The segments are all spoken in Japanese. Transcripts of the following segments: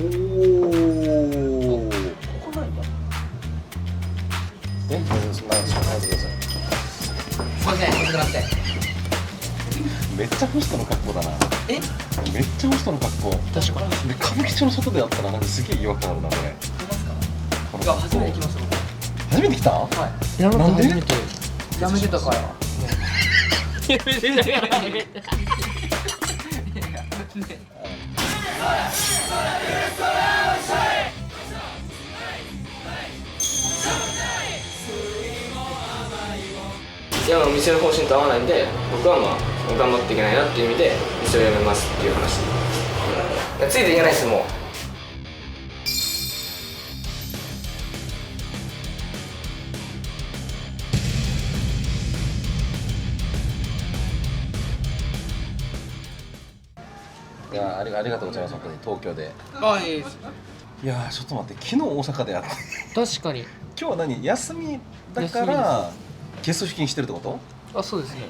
おお。ここないんだ。え、そんな話しないでください。すいません、遅くなって。めっちゃホストの格好だな。え？めっちゃホストの格好。確かに。で、歌舞伎町の外であったらなんかすげえ違和感あるなこれ。来ますか？このいや、初めて来ました僕。初めて来た？はやろうとなんで初めてい。やめてたから。やめてたからやめてたいや、お店の方針と合わないんで、僕はまあ頑張っていけないなっていう意味で店を辞めますっていう話。ついていけないですもう。いや、ありがとうございます。本当に東京で。あ、いいです。いやー、ちょっと待って、昨日大阪でやって確かに。今日は何、休みだか休みらゲスト出勤してるってこと？あ、そうですね。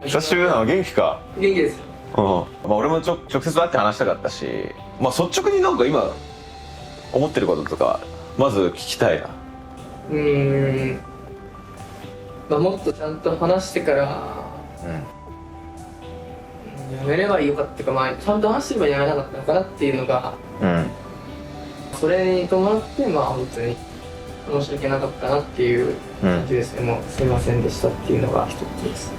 久しぶりなの？元気か？元気です。うん。まあ俺も直接会って話したかったし、まあ率直になんか今思ってることとかまず聞きたいな。まあ、もっとちゃんと話してからやめればよかったか、まあちゃんと話してればやめなかったのかなっていうのが、それに伴ってまあ本当に申し訳なかったなっていう感じですね。もうすいませんでしたっていうのが一つです。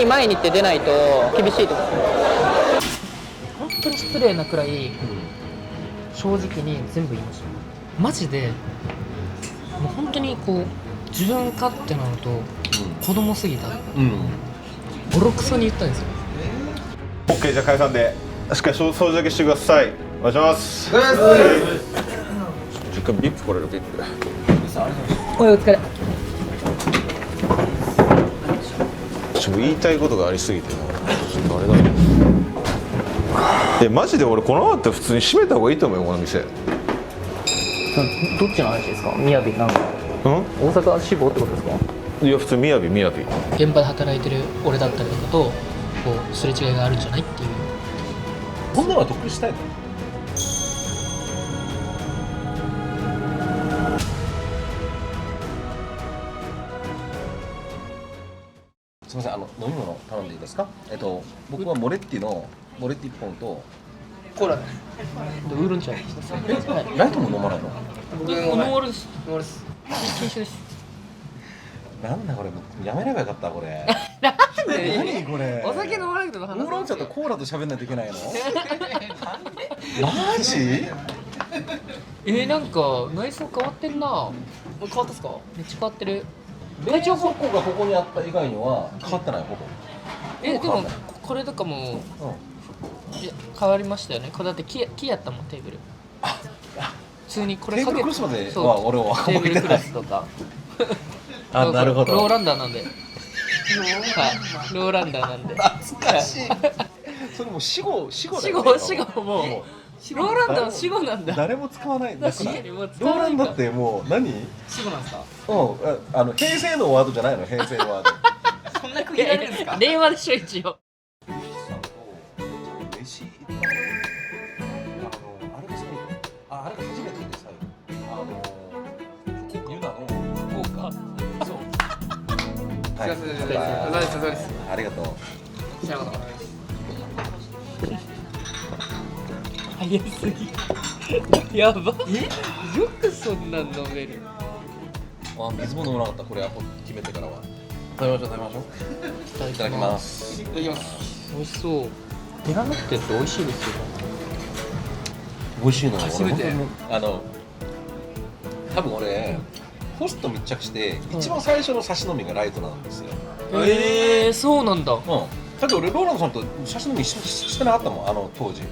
前にって出ないと厳しいと思う。本当に失礼なくらい正直に全部言いました。マジでもう本当にこう自分勝手なのと子供すぎた。ボロクソに言ったんですよ。 OK、じゃあ解散でしっかり掃除だけしてください。お願いします。実家ビップこれるビップ。お疲れ。ちょっと言いたいことがありすぎてな、ちょっとあれだな。マジで俺このままだったら普通に閉めた方がいいと思うよこの店。どっちの話ですか？雅なんかうん？大阪志望ってことですか？いや普通みやび。現場で働いてる俺だったりとかとこうすれ違いがあるんじゃないっていう。こんなのは得したいの？すみません、飲み物頼んでいいですか？僕はモレッティ1本とコーラウーロン茶。ライトも飲まないの？僕ノンアルです。ノンアルです。禁酒です。なんだこれ、やめればよかったこれ。なん何これ？お酒飲まなくてもウ話ーロン茶とコーラと喋んないといけないの？マジ？なんか内装変わってんな。変わったっすか？めっちゃ変わってる。冷蔵庫がここにあった以外には変わってないほぼ。でもこれとかもいや変わりましたよね。これだって木やったもんテーブル。普通にこれテーブルクロスまでそうは俺はテーブルク覚えてない。ロスとか。あ、なるほど。ローランダーなんで。はい。ローランダーなんで。懐かしい。それもう死後だよね。死後もうローランダーは死後なんだ。誰も使わないんだから。確かにもう使ローわないかランダーってもう何？死後なんですか？平成のワードじゃないの？平成のワード。そんな区切られるんですか？令和でしょ一応。飯あれが最後。あれが初めてで最後。ユナの福岡。そう。はい。お疲れ様です。ありがとう。知らなかった。早すぎ。やば。よくそんなん飲める。あ、水も飲まなかった。これ決めてからは。食べましょう。いただきます。いただきます。美味しそう。メラノって美味しいですよ。美味しいの。初めて俺本当に多分俺ホスト密着して一番最初の差し飲みがライトなんですよ。そうなんだ。だって俺ローランドさんと差し飲みしてなかったもん当時。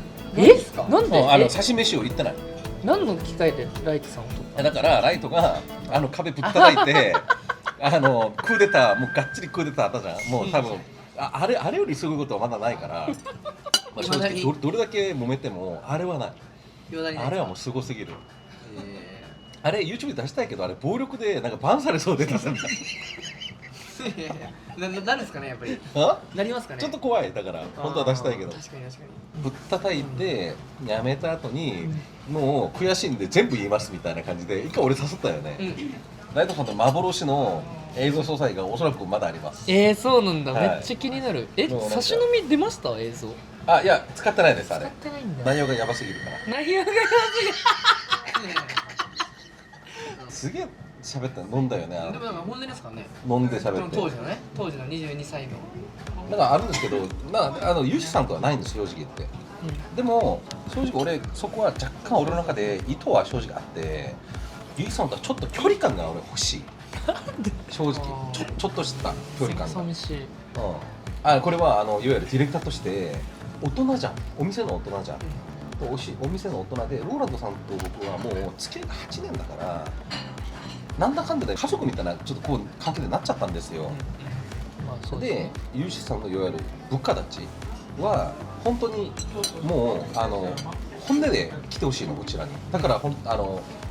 なんで？差し飯を言ってない。何の機会でライトさんと？だからライトが壁ぶったたいてクーデターもうがっちりクーデターあったじゃん。もう多分あれよりすごいことはまだないから、まあ、正直どれだけ揉めてもあれはない。あれはもうすごすぎる。あれ YouTube で出したいけどあれ暴力でなんかバンされそうで出せないなんですかねやっぱり。あなりますかね。ちょっと怖いだから本当は出したいけど確かに確かぶったたいてやめた後にもう悔しいんで全部言いますみたいな感じで一回俺誘ったよね、に。ライトさんと幻の映像素材がおそらくまだありますそうなんだ、はいめっちゃ気になる。もうなんか差し飲み出ました映像？あいや使ってないですあ使っれてないんだ。内容がやばすぎるから内容がやすげえ喋った飲んだよねでもなんか本音ですからね。飲んでその喋って当時のね、当時の22歳の。なんかあるんですけどユウシさんとはないんです正直言ってでも正直俺そこは若干俺の中で意図は正直あってユウシさんとはちょっと距離感が俺欲しい正直ちょっとした距離感が、寂しい。これはいわゆるディレクターとして大人じゃんお店の大人じゃん、お店の大人でローランドさんと僕はもう付き合いが8年だからなんだかんだで家族みたいなちょっとこう関係になっちゃったんですよ、まあそうですでね。ユウシさんのいわゆる部下たちは本当にもう本音で来てほしいのこちらにだからもっ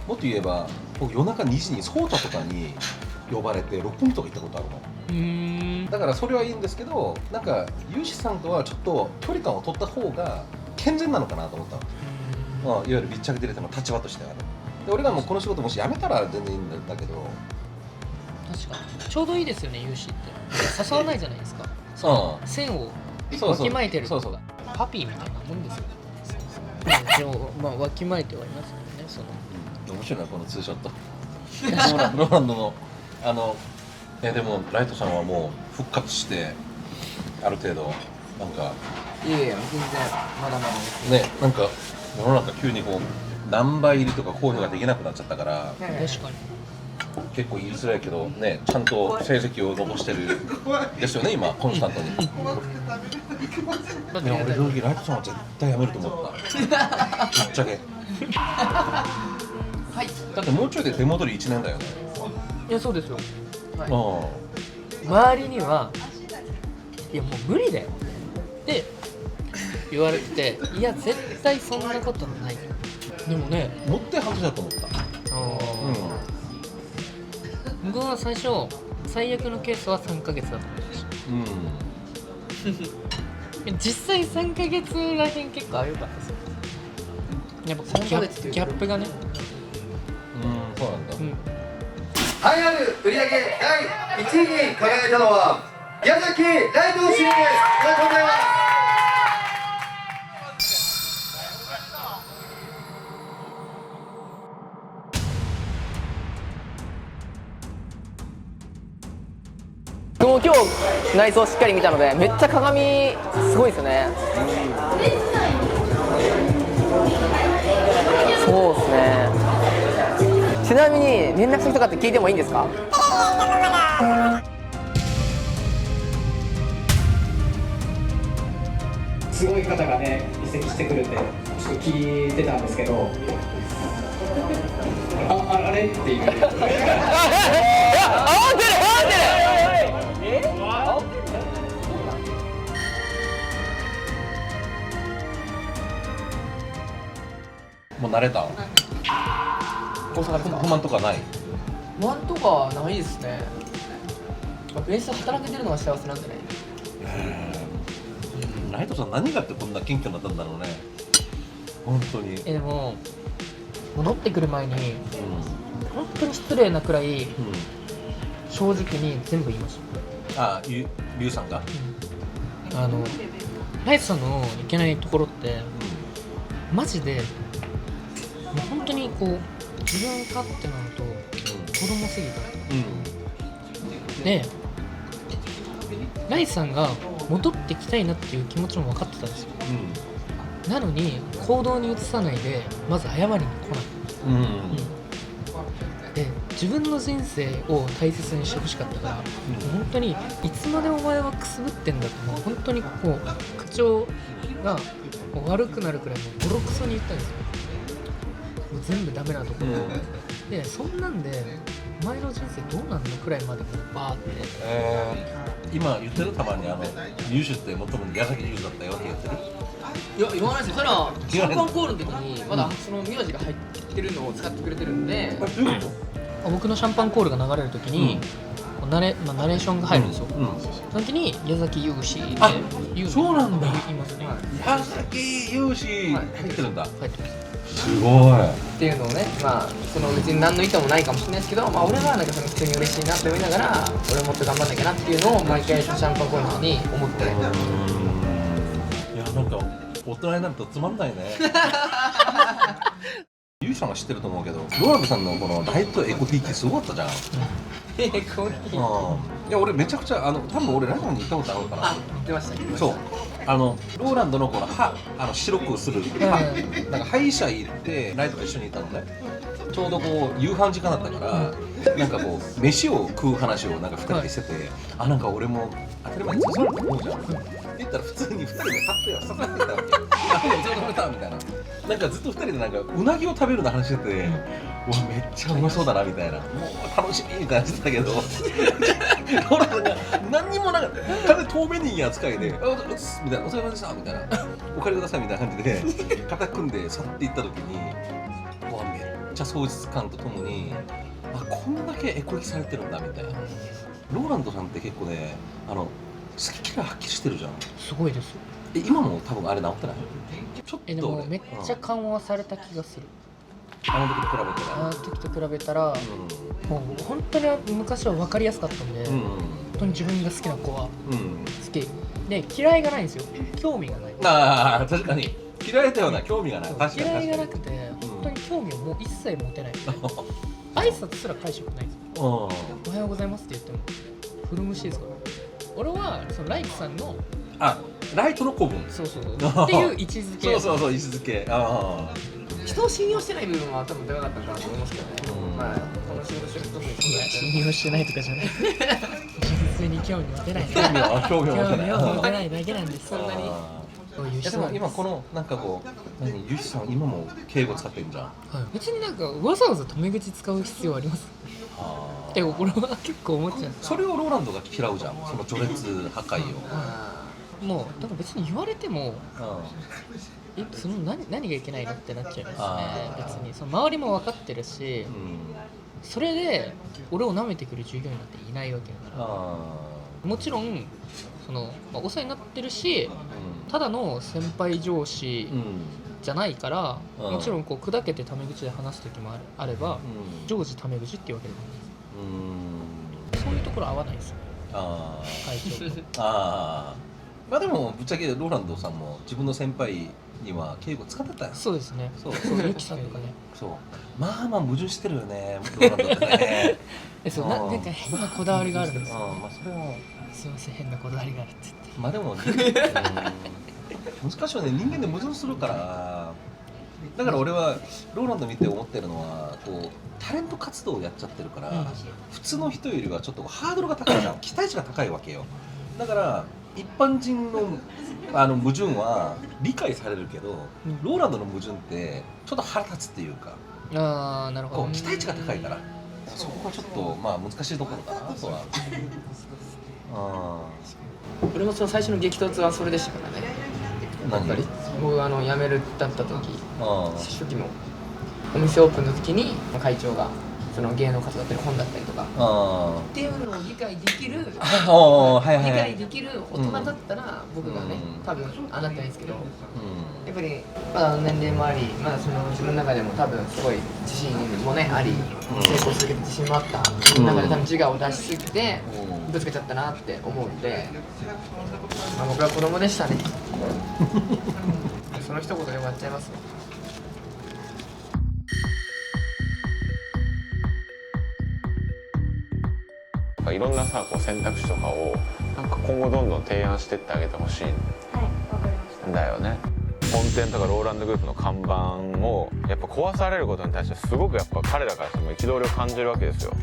と言えば僕夜中2時にソータとかに呼ばれて六本木とか行ったことあるのだからそれはいいんですけどなんかユウシさんとはちょっと距離感を取った方が健全なのかなと思ったの、いわゆる密着ディレクターの立場としてはねで俺がもうこの仕事もし辞めたら全然いいんだけど確かにちょうどいいですよね、融資って誘わないじゃないですか。そう線をそうそうわきまえてるそうそうパピーみたいなもんですよね。一応まあわきまえてはいますけどね、その面白いなこのツーショットローランドのでもライトさんはもう復活してある程度なんかいやいや全然まだまだです。ねなんか世の中急にこう何倍入りとか公表ができなくなっちゃったから確かに結構言いづらいけどねちゃんと成績を残してるですよね今コンスタントに。いや俺正直ライトさんは絶対辞めると思ったぶっちゃけはい。だってもうちょいで出戻り1年だよねいやそうですよ。う周りにはいやもう無理だよって言われてて、いや絶対そんなことない。でもね、んもって半年だと思った僕は最初最悪のケースは3ヶ月だと思いました実際3ヶ月らへん結構あるかったですよ。やっぱ3ヶ月っていうとギャップがね、そうなんだ栄えある売上第1位に輝いたのは矢崎ライト氏です。ありがとうございます。僕も今日内装しっかり見たのでめっちゃ鏡すごいですね。そうですね。ちなみに連絡先とかって聞いてもいいんですか？すごい方がね移籍してくるってちょっと聞いてたんですけど、あれっていう。もう慣れた大阪ですか。不満とかない不安とかないですね。ベースで働けてるのが幸せなんでね。ライトさん何があってこんな謙虚になったんだろうね本当にでも戻ってくる前に本当に失礼なくらい正直に全部言いましリュウさんがた。ライトさんのいけないところってマジでもう本当にこう自分勝手なのと子供すぎたで、ライトさんが戻ってきたいなっていう気持ちも分かってたんですよ。なのに行動に移さないでまず謝りに来ない。で自分の人生を大切にしてほしかったから、もう本当にいつまでお前はくすぶってんだと、もう本当にこう口調がもう悪くなるくらいもうボロクソに言ったんですよ。もう全部ダメなところ、でそんなんでお前の人生どうなんのくらいまでこうバーって、今言ってるたまに優秀って元々矢崎優秀だったよって言ってるいや言わないですよ。それはシャンパンコールの時にまだその名字が入ってるのを使ってくれてるんで、僕のシャンパンコールが流れるときに、ナレーションが入るんですよ、その時に矢崎優志であ優志そうなんだ言いますね、矢崎優志入ってるんだ、入ってますすごい。っていうのをね、まあその別に何の意図もないかもしれないですけど、まあ俺はなんかその普通に嬉しいなって思いながら、俺もっと頑張んなきゃなっていうのを毎回シャンパンコールの時に思って。いやなんか大人になるとつまんないね。ゆうさんは知ってると思うけど、ローランドさんのこのライトエコティってすごかったじゃん。こういういや俺めちゃくちゃ多分俺ライトに行ったことあるのかな。あ、言ってましたね。そうローランドのこの歯白くする歯、なんか歯医者行ってライトと一緒にいたのね。ちょうどこう夕飯時間だったから、なんかこう飯を食う話をなんか2人でしてて、なんか俺も当たり前に誘われると思うじゃん。言ったら普通に2人で立ってよ、誘ってたわけ。ずっと食べたみたいな。なんかずっと2人でなんかうなぎを食べるの話してて、うわめっちゃうまそうだなみたいな。もう楽しみみたいなしてたけど、俺なんか何にもなかった。ただ透明人間扱いで、みたいな、お疲れ様でしたみたいな、お借りくださいみたいな感じで肩組んで去っていった時に、うわめっちゃ壮実感とともに、こんだけエコ行きされてるんだみたいな。ローランドさんって結構ね、好き嫌いはっきりしてるじゃん。すごいですよ。今も多分あれ直ってない？ちょっとでもめっちゃ緩和された気がする。あの時と比べてあの時と比べたら、もう本当に昔は分かりやすかったんで、本当に自分が好きな子は好きで、嫌いがないんですよ。興味がない。確かに嫌いではない、興味がない。確かに嫌いがなくて、本当に興味をもう一切持てない。挨拶すら返してくれないんですよ。おはようございますって言っても古虫ですから。俺はそのライクさんのライトの子分、そうっていう位置づけ。そう位置づけ。人を信用してない部分は多分でかかったかなと思いますけどね。まあこの仕事してる時に信用してないとかじゃない。純粋に興味持てない。興味を持てない。興味を持てないだけなんです。そんなに。そういう人でも今このなんかこうゆうきさん今も敬語使ってんじゃん。別になんかわざわざタメ口使う必要あります？って俺は結構思っちゃう。それをローランドが嫌うじゃん、その序列破壊を。もうだから別に言われても、その何がいけないのってなっちゃいますね。別にその周りも分かってるし、それで俺を舐めてくる従業員なんていないわけだから。もちろんその、お世話になってるし、ただの先輩上司じゃないから、もちろんこう砕けてタメ口で話す時もあれば、常時タメ口っていうわけでもないです。そういうところ合わないですよ、会長と。まあでもぶっちゃけローランドさんも自分の先輩には敬語使ってたよ。そうですね。そうゆきさんとかね。そうまあ矛盾してるよね、ローランドってね。そうなんか変なこだわりがあるんですよ。まあそれはすいません、変なこだわりがあるって言って。まあでも難しいよね、人間で矛盾するから。だから俺はローランド見て思ってるのは、こうタレント活動をやっちゃってるから、普通の人よりはちょっとハードルが高いじゃん。期待値が高いわけよ。だから一般人の矛盾は理解されるけど、ローランドの矛盾ってちょっと腹立つっていうか、なるほど。こう期待値が高いから、そこがちょっとまあ難しいところかなとは。俺もその最初の激突はそれでしたからね。やっぱり僕辞めるだった時、初期のお店オープンの時に会長がその芸能活動だったり本だったりとかっていうのを理解できる理解できる大人だったら僕がね、多分なってないんですけど、やっぱりまだ年齢もあり、まだその自分の中でも多分すごい自信もねあり、成功する自信もあった中で多分自我を出しすぎてぶつけちゃったなって思うんで、僕は子供でしたね。その一言で終わっちゃいますね。いろんなさこう選択肢とかをなんか今後どんどん提案してってあげてほしいんだよね。本店とかローランドグループの看板をやっぱ壊されることに対してすごくやっぱ彼らからしても憤りを感じるわけですよ。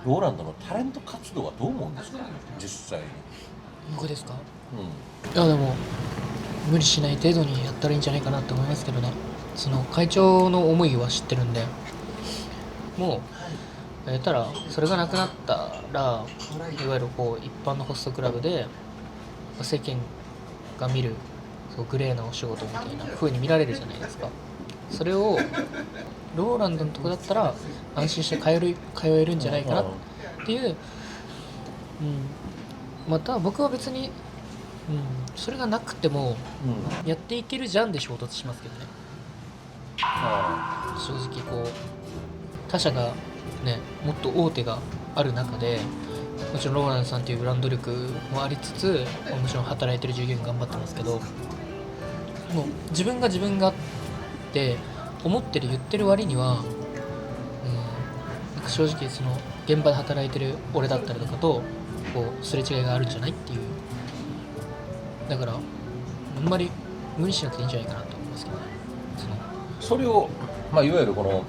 ローランドのタレント活動はどう思うんですか、実際に。僕ですか？いやでも無理しない程度にやったらいいんじゃないかなと思いますけどね。その会長の思いは知ってるんで、もうやったらそれがなくなったら、いわゆるこう一般のホストクラブで世間が見るそうグレーなお仕事みたいな風に見られるじゃないですか。それをローランドのとこだったら安心して通えるんじゃないかなっていう、また僕は別に、それがなくてもやっていけるじゃんで衝突しますけどね。正直こう他社がねもっと大手がある中で、もちろんローランドさんというブランド力もありつつ、もちろん働いてる従業員頑張ってますけど、もう自分がって思ってる言ってる割には、なんか正直その現場で働いてる俺だったりとかとこうすれ違いがあるんじゃないっていう。だからあんまり無理しなくていいんじゃないかなと思いますけどね。それを、いわゆるこの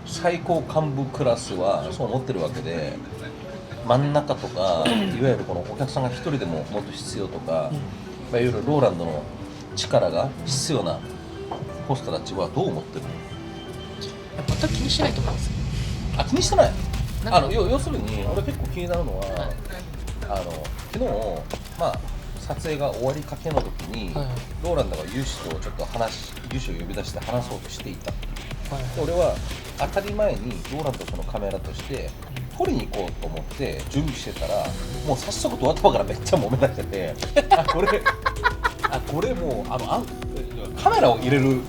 最高幹部クラスはそう思ってるわけで、真ん中とかいわゆるこのお客さんが一人でももっと必要とか、いわゆるローランドの力が必要なホストたちはどう思ってるの？全く気にしないと思います。気にしてない。要するに俺結構気になるのは、昨日撮影が終わりかけの時に、ローランドがユウシとちょっとユウシを呼び出して話そうとしていた。で俺は当たり前にローランドとのカメラとして撮りに行こうと思って準備してたら、もう早速ドア頭からめっちゃ揉め出しててこれもうカメラを入れる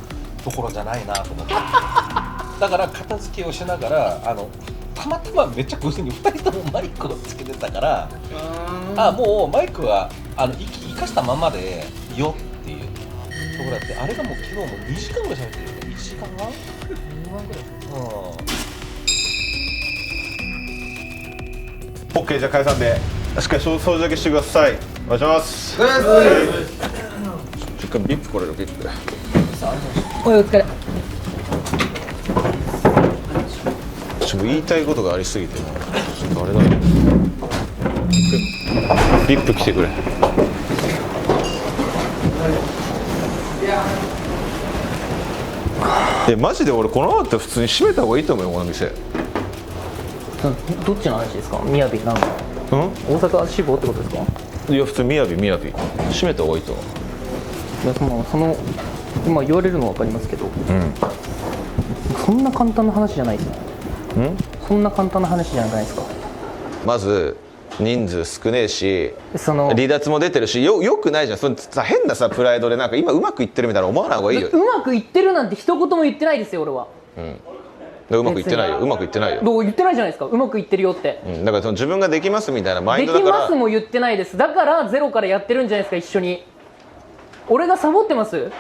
ところじゃないなと思って、だから片付けをしながらたまたまめっちゃ偶然に2人ともマイクをつけてたから、もうマイクは生かしたままでよっていうところだって、あれがもう昨日も2時間ぐらい喋ってるよね。1時間半2万ぐらい。OK、じゃあ解散でしっかり掃除だけしてください。お願いします。一回ビップこれるビップ。お疲れ。ちょっと言いたいことがありすぎてな、ちょっとあれだね。ビップ来てくれ。マジで俺この後普通に閉めた方がいいと思うよ、この店。どっちの話ですか？みやびなんか大阪志望ってことですか？いや普通みやび閉めた方がいいと思う。いやその今言われるのは分かりますけど、そんな簡単な話じゃないですよ。そんな簡単な話じゃないですか。まず人数少ねえし、離脱も出てるし、よくないじゃん。そのさ変なさプライドでなんか今うまくいってるみたいな思わない方がいいよ。うまくいってるなんて一言も言ってないですよ俺は。うまくいってないよ。うまくいってないよ。どう言ってないじゃないですか。うまくいってるよって。だからその自分ができますみたいなマインドだから。できますも言ってないです。だからゼロからやってるんじゃないですか一緒に。俺がサボってます？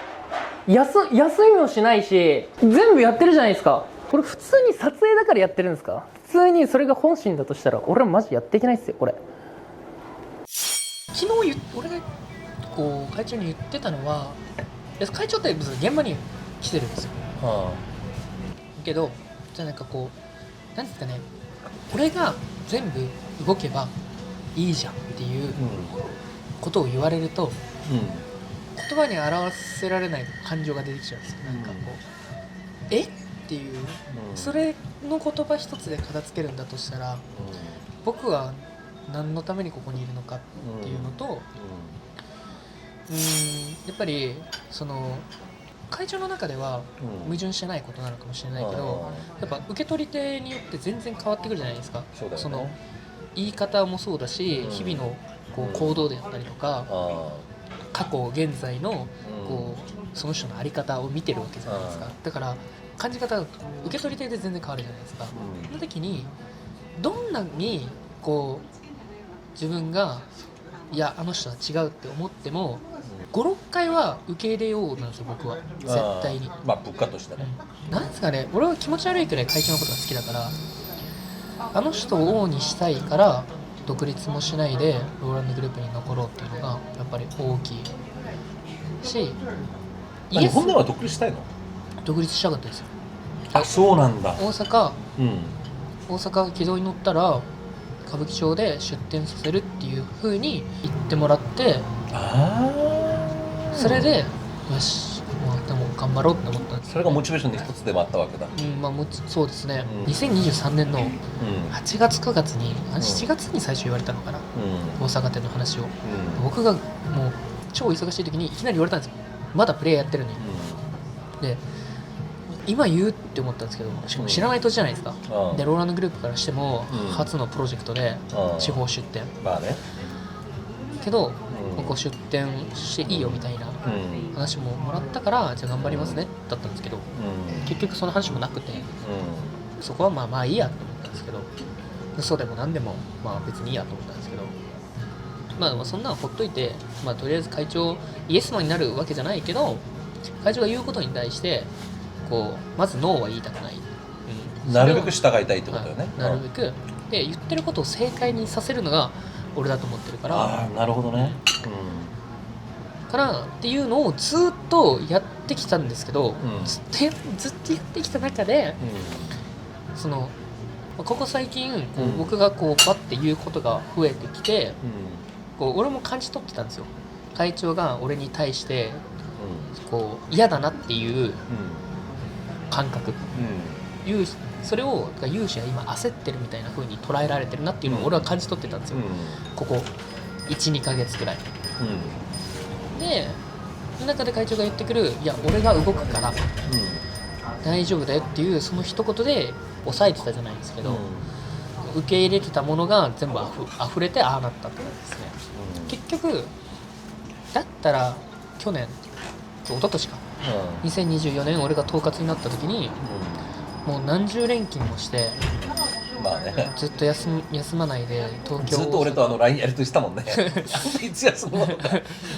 休みもしないし全部やってるじゃないですか。これ普通に撮影だからやってるんですか？普通にそれが本心だとしたら俺はマジやっていけないですよこれ。昨日俺がこう会長に言ってたのは、会長って別に現場に来てるんですよ。けどじゃあなんかこうなんですかね、俺が全部動けばいいじゃんっていうことを言われると、言葉に表せられない感情が出てきちゃうんですよ。なんかこうっていう、それの言葉一つで片付けるんだとしたら、僕は何のためにここにいるのかっていうのと、やっぱりその会長の中では矛盾してないことなのかもしれないけど、やっぱ受け取り手によって全然変わってくるじゃないですか。そうだよね。その言い方もそうだし、日々のこう行動であったりとか、過去現在のこうその人の在り方を見てるわけじゃないですか。だから感じ方が受け取り手で全然変わるじゃないですか。その時にどんなにこう自分がいやあの人は違うって思っても 5,6 回は受け入れようなんですよ僕は絶対に。物価としてね。なんですかね、俺は気持ち悪いくらい会長のことが好きだから、あの人を王にしたいから独立もしないでローランドグループに残ろうっていうのがやっぱり大きいし、本来は独立したいの？独立したかったですよ。そうなんだ。大阪軌道に乗ったら歌舞伎町で出店させるっていう風に言ってもらって、それでよしもうでも頑張ろうって思ったんです。それがモチベーションの一つでもあったわけだ。うん、まあそうですね、うん2023年のうん8月9月に7月に最初言われたのかな、大阪店の話を、僕がもう超忙しい時にいきなり言われたんですよ。まだプレイヤーやってるのに、で今言うって思ったんですけど、しかも知らない土地じゃないですか、うんでローランドグループからしてもうん初のプロジェクトでうん地方出店まあね。けど、うんここ出店していいよみたいなうん話ももらったからじゃあ頑張りますねだったんですけど、結局その話もなくて、そこはまあまあいいやと思ったんですけど、嘘でも何でもまあ別にいいやと思ったんですけど、まあでもそんなのほっといて、まあとりあえず会長イエスマンになるわけじゃないけど、会長が言うことに対してこうまずノーは言いたくない、なるべく従いたいってことよね。はいなるべくで言ってることを正解にさせるのが俺だと思ってるからああ、なるほどね。からっていうのをずっとやってきたんですけど、うんずっとやってきた中でそのここ最近こううん僕がこうバッて言うことが増えてきて、こう俺も感じ取ってたんですよ。会長が俺に対してこう嫌だなっていう感覚、それを勇者は今焦ってるみたいな風に捉えられてるなっていうのを俺は感じ取ってたんですよ、ここ 1,2 ヶ月くらいで、その中で会長が言ってくるいや俺が動くから大丈夫だよっていうその一言で抑えてたじゃないですけど、受け入れてたものが全部溢れてああなったってことですね。結局だったら去年一昨年か2024年俺が統括になった時にもう何十連勤もしてまあね。ずっと休まないで東京ずっと俺とLINE やりとりしたもんね。いつ休むのとか。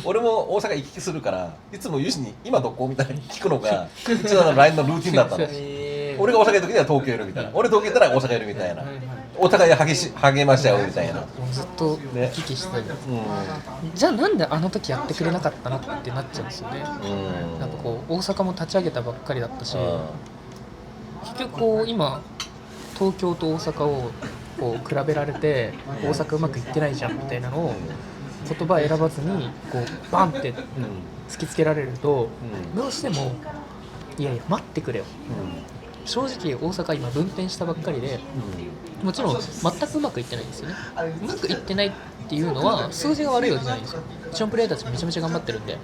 俺も大阪行き来するからいつもユーシに今どこみたいに聞くのがうちの LINE のルーティンだったの。俺が大阪いる時には東京いるみたいな、俺東京行ったら大阪いるみたいな、お互い励まし合うみたいな。もうずっと行き来してた、じゃあなんであの時やってくれなかったのってなっちゃうんですよね。なんかこう大阪も立ち上げたばっかりだったし、結局こう今東京と大阪をこう比べられて大阪うまくいってないじゃんみたいなのを言葉選ばずにこうバンって突きつけられると、どうしてもいやいや待ってくれよ、正直大阪今分店したばっかりで、もちろん全くうまくいってないんですよね。うまくいってないっていうのは数字が悪いわけじゃないんですよ。うちのプレイヤーたちめちゃめちゃ頑張ってるんで、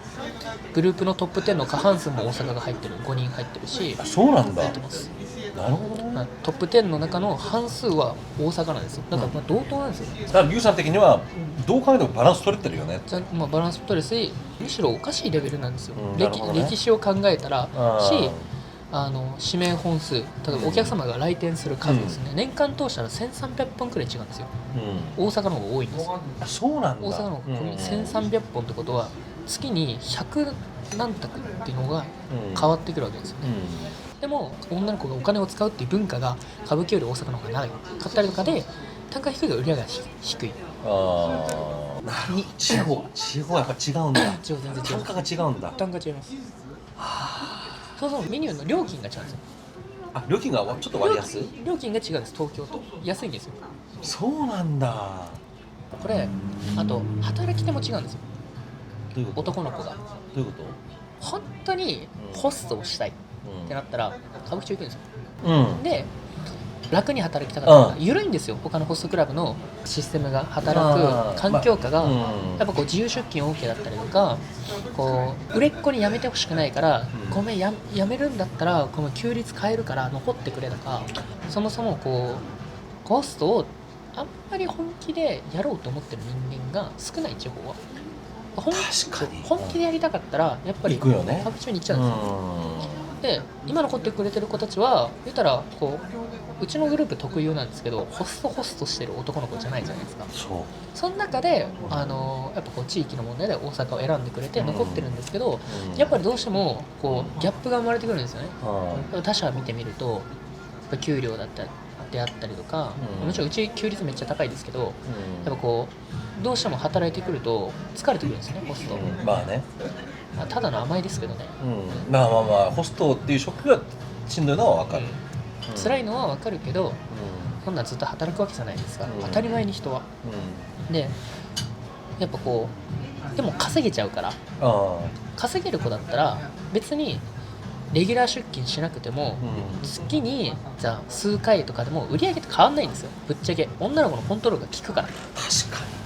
グループのトップ10の過半数も大阪が入ってる、5人入ってるし、そうなんだ。入ってます。なるほどね。トップ10の中の半数は大阪なんですよ。だからまあ同等なんですよ。だからリュウさん的にはどう考えてもバランス取れてるよね。まあバランス取れるし、むしろおかしいレベルなんですよ。なるほどね歴史を考えたらし、指名本数、例えばお客様が来店する数ですね、年間通したら1300本くらい違うんですよ。大阪の方が多いんですよ。そうなんだ。大阪の方が1300本ってことは月に100何択っていうのが変わってくるわけですよね。でも女の子がお金を使うっていう文化が歌舞伎より大阪の方が長かったりとかで、単価低いが売り上げが低い。なるほど。地方やっぱ違うんだ。全然違う。単価が違うんだ。単価違います。そうそう、メニューの料金が違うんですよ。あ、料金がちょっと割安？料金が違うんです。東京と安いんですよ。そうなんだ。これあと働き手も違うんですよ。どういうこと？男の子がどういうこと？本当にホストをしたいってなったら歌舞伎町行くんですよ。で楽に働きたかったら緩いんですよ。他のホストクラブのシステムが働く環境下がやっぱこう自由出勤 OK だったりとか、こう売れっ子に辞めてほしくないから、ごめん辞めるんだったらこの休日変えるから残ってくれとか、そもそもこうホストをあんまり本気でやろうと思ってる人間が少ない地方は。本気でやりたかったらやっぱり歌舞伎町に行っちゃうんですよ。で今残ってくれてる子たちは言ったらこうちのグループ特有なんですけど、ホストしてる男の子じゃないじゃないですか。その中でやっぱこう地域の問題で大阪を選んでくれて残ってるんですけど、やっぱりどうしてもこうギャップが生まれてくるんですよね。他社見てみるとやっぱ給料だったりであったりとか、もちろんうち給率めっちゃ高いですけど、やっぱこうどうしても働いてくると疲れてくるんですよね、ホスト。まあね。ただの甘いですけどね。まあホストっていう職がしんどいのは分かる。辛いのは分かるけど、こんなんずっと働くわけじゃないですか。当たり前に人は。でやっぱこうでも稼げちゃうから、稼げる子だったら別にレギュラー出勤しなくても、月にじゃあ数回とかでも売り上げって変わんないんですよ。ぶっちゃけ女の子のコントロールが効くから。確かに。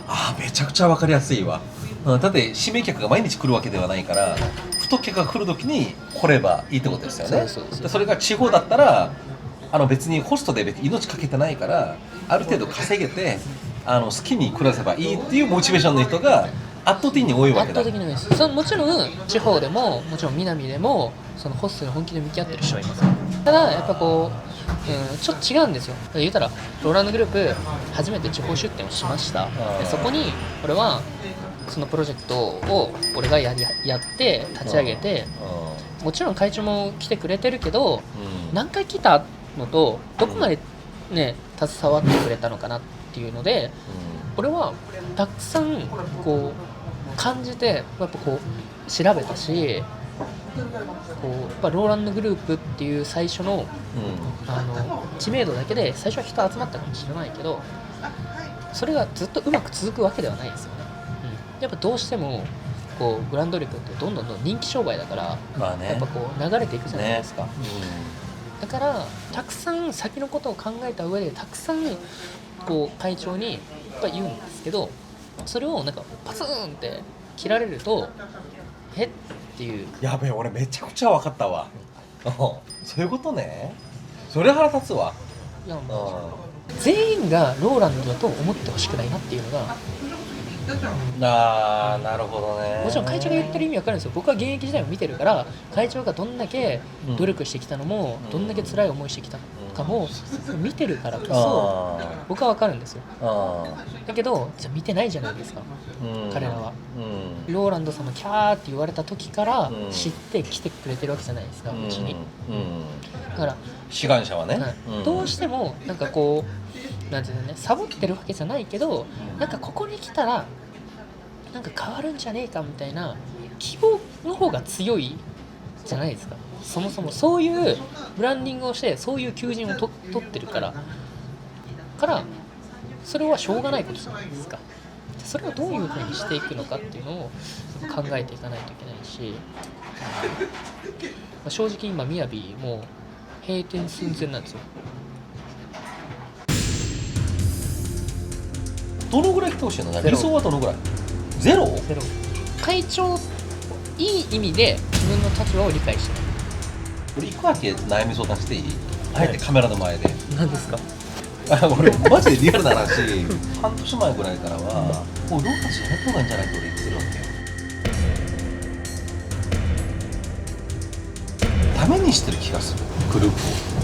ああ、めちゃくちゃ分かりやすいわ。だって指名客が毎日来るわけではないから、ふと客が来るときに来ればいいってことですよね。それが地方だったら別にホストで別に命かけてないから、ある程度稼げて好きに暮らせばいいっていうモチベーションの人が圧倒的に多いわけだ。圧倒的に多いです。もちろん地方でももちろん南でもそのホストに本気で向き合ってる人はいます。ただやっぱこう、ちょっと違うんですよ。言うたらローランドグループ初めて地方出店をしました。でそこに俺はそのプロジェクトを俺がやって立ち上げて、もちろん会長も来てくれてるけど、何回来たのとどこまでね携わってくれたのかなっていうので、俺はたくさんこう感じてやっぱこう調べたし、こうやっぱローランドグループっていう最初の、知名度だけで最初は人集まったかもしれないけど、それがずっとうまく続くわけではないですよね。やっぱどうしてもこうグランドリップってどんどん人気商売だから、やっぱこう流れていくじゃないですか。だからたくさん先のことを考えた上でたくさんこう会長にやっぱ言うんですけど、それをなんかパツンって切られるとっていう。やべえ、俺めちゃくちゃ分かったわ。そういうことね。それ腹立つわ。いや、全員がローランドだと思ってほしくないなっていうのが。なるほどね。もちろん会長が言ってる意味わかるんですよ。僕は現役時代を見てるから、会長がどんだけ努力してきたのも、どんだけ辛い思いしてきたかも見てるからこそ僕はわかるんですよ。だけどじゃあ見てないじゃないですか、彼らは。ローランド様キャーって言われた時から知って来てくれてるわけじゃないですか、うちに。だから志願者はね、どうしてもなんかこうなんていうのね、サボってるわけじゃないけど、なんかここに来たらなんか変わるんじゃねえかみたいな希望の方が強いじゃないですか。そもそもそういうブランディングをしてそういう求人を取ってるからそれはしょうがないことじゃないですか。それをどういうふうにしていくのかっていうのを考えていかないといけないし、正直今みやびもう閉店寸前なんですよ。どのぐらい来てほしいの？理想はどのぐらい？ゼロ？会長いい意味で自分の立場を理解してない。俺一個だけ悩み相談していい？あえてカメラの前で。何ですか？俺マジでリアルな話、半年前ぐらいからはもうローカスやった方がいいんじゃないって俺言ってるわけよ。ダメにしてる気がする、グループを。